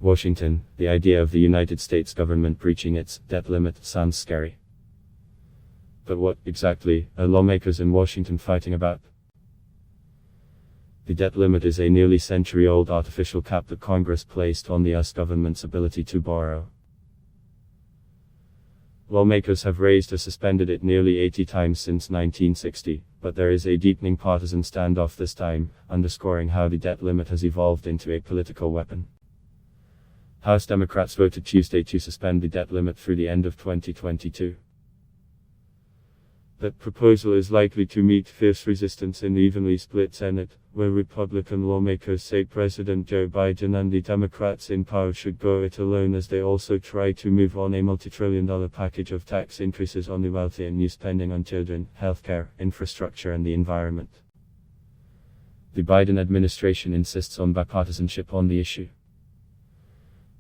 Washington, the idea of the United States government breaching its debt limit sounds scary. But what, exactly, are lawmakers in Washington fighting about? The debt limit is a nearly century-old artificial cap that Congress placed on the US government's ability to borrow. Lawmakers have raised or suspended it nearly 80 times since 1960, but there is a deepening partisan standoff this time, underscoring how the debt limit has evolved into a political weapon. House Democrats voted Tuesday to suspend the debt limit through the end of 2022. That proposal is likely to meet fierce resistance in the evenly split Senate, where Republican lawmakers say President Joe Biden and the Democrats in power should go it alone as they also try to move on a multi-trillion-dollar package of tax increases on the wealthy and new spending on children, healthcare, infrastructure and the environment. The Biden administration insists on bipartisanship on the issue.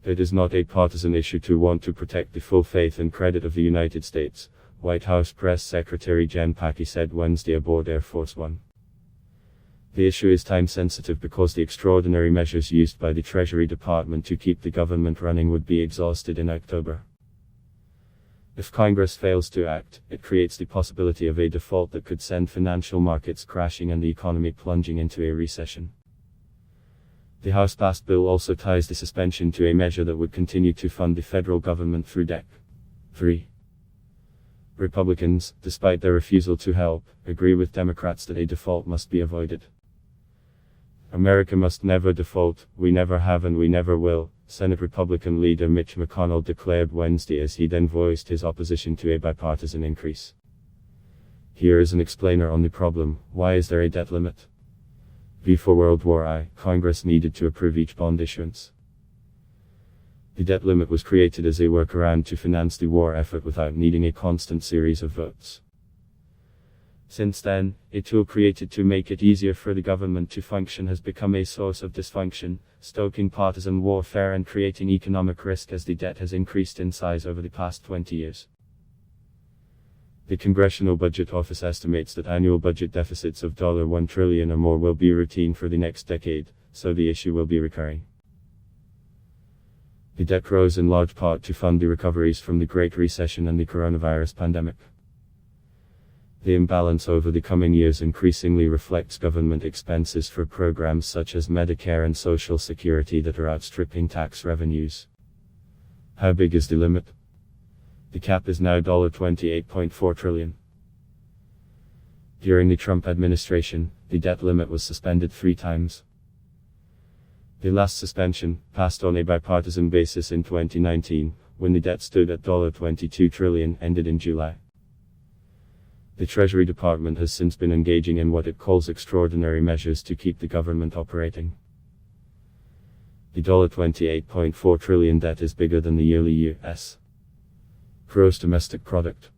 It is not a partisan issue to want to protect the full faith and credit of the United States, White House Press Secretary Jen Psaki said Wednesday aboard Air Force One. The issue is time-sensitive because the extraordinary measures used by the Treasury Department to keep the government running would be exhausted in October. If Congress fails to act, it creates the possibility of a default that could send financial markets crashing and the economy plunging into a recession. The House-passed bill also ties the suspension to a measure that would continue to fund the federal government through debt. 3. Republicans, despite their refusal to help, agree with Democrats that a default must be avoided. America must never default, we never have and we never will, Senate Republican leader Mitch McConnell declared Wednesday as he then voiced his opposition to a bipartisan increase. Here is an explainer on the problem: why is there a debt limit? Before World War I, Congress needed to approve each bond issuance. The debt limit was created as a workaround to finance the war effort without needing a constant series of votes. Since then, a tool created to make it easier for the government to function has become a source of dysfunction, stoking partisan warfare and creating economic risk as the debt has increased in size over the past 20 years. The Congressional Budget Office estimates that annual budget deficits of $1 trillion or more will be routine for the next decade, so the issue will be recurring. The debt rose in large part to fund the recoveries from the Great Recession and the coronavirus pandemic. The imbalance over the coming years increasingly reflects government expenses for programs such as Medicare and Social Security that are outstripping tax revenues. How big is the limit? The cap is now $28.4 trillion. During the Trump administration, the debt limit was suspended 3 times. The last suspension, passed on a bipartisan basis in 2019, when the debt stood at $22 trillion, ended in July. The Treasury Department has since been engaging in what it calls extraordinary measures to keep the government operating. The $28.4 trillion debt is bigger than the yearly U.S. gross domestic product.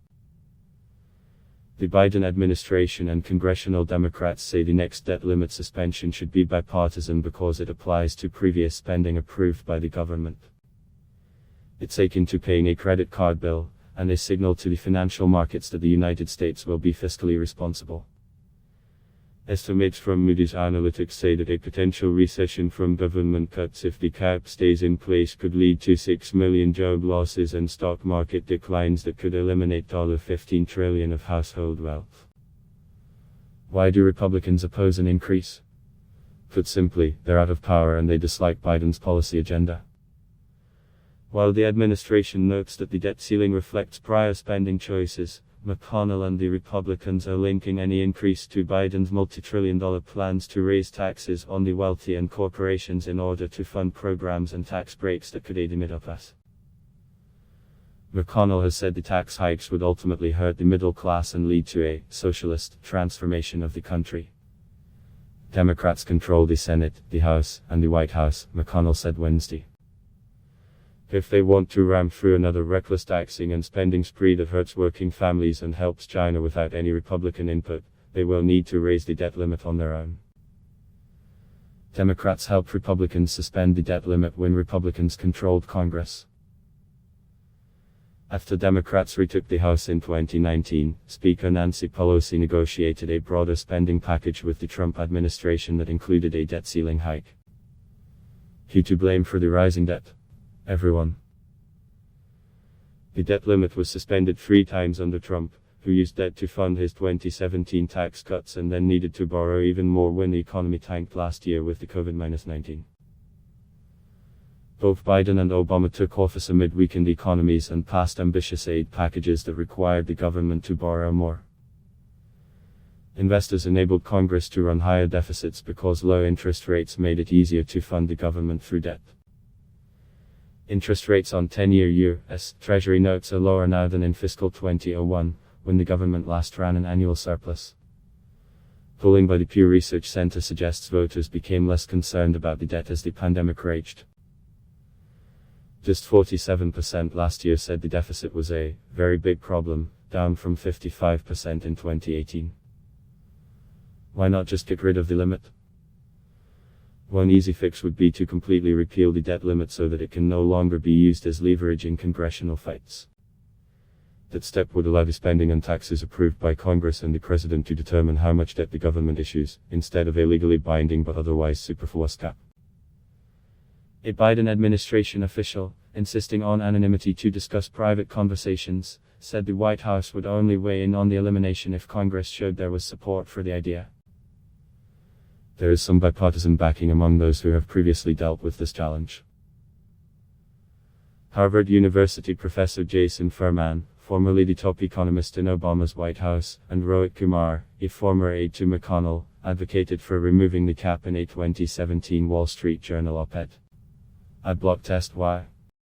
The Biden administration and congressional Democrats say the next debt limit suspension should be bipartisan because it applies to previous spending approved by the government. It's akin to paying a credit card bill, and a signal to the financial markets that the United States will be fiscally responsible. Estimates from Moody's Analytics say that a potential recession from government cuts if the cap stays in place could lead to 6 million job losses and stock market declines that could eliminate $15 trillion of household wealth. Why do Republicans oppose an increase? Put simply, they're out of power and they dislike Biden's policy agenda. While the administration notes that the debt ceiling reflects prior spending choices, McConnell and the Republicans are linking any increase to Biden's multi-trillion-dollar plans to raise taxes on the wealthy and corporations in order to fund programs and tax breaks that could aid the middle class. McConnell has said the tax hikes would ultimately hurt the middle class and lead to a socialist transformation of the country. Democrats control the Senate, the House, and the White House, McConnell said Wednesday. If they want to ram through another reckless taxing and spending spree that hurts working families and helps China without any Republican input, they will need to raise the debt limit on their own. Democrats helped Republicans suspend the debt limit when Republicans controlled Congress. After Democrats retook the House in 2019, Speaker Nancy Pelosi negotiated a broader spending package with the Trump administration that included a debt ceiling hike. Who to blame for the rising debt? Everyone. The debt limit was suspended 3 times under Trump, who used debt to fund his 2017 tax cuts and then needed to borrow even more when the economy tanked last year with the COVID-19. Both Biden and Obama took office amid weakened economies and passed ambitious aid packages that required the government to borrow more. Investors enabled Congress to run higher deficits because low interest rates made it easier to fund the government through debt. Interest rates on 10-year U.S. Treasury notes are lower now than in fiscal 2001, when the government last ran an annual surplus. Polling by the Pew Research Center suggests voters became less concerned about the debt as the pandemic raged. Just 47% last year said the deficit was a very big problem, down from 55% in 2018. Why not just get rid of the limit? One easy fix would be to completely repeal the debt limit so that it can no longer be used as leverage in congressional fights. That step would allow the spending and taxes approved by Congress and the President to determine how much debt the government issues, instead of a legally binding but otherwise superfluous cap. A Biden administration official, insisting on anonymity to discuss private conversations, said the White House would only weigh in on the elimination if Congress showed there was support for the idea. There is some bipartisan backing among those who have previously dealt with this challenge. Harvard University professor Jason Furman, formerly the top economist in Obama's White House, and Rohit Kumar, a former aide to McConnell, advocated for removing the cap in a 2017 Wall Street Journal op-ed. Adblock test. Why?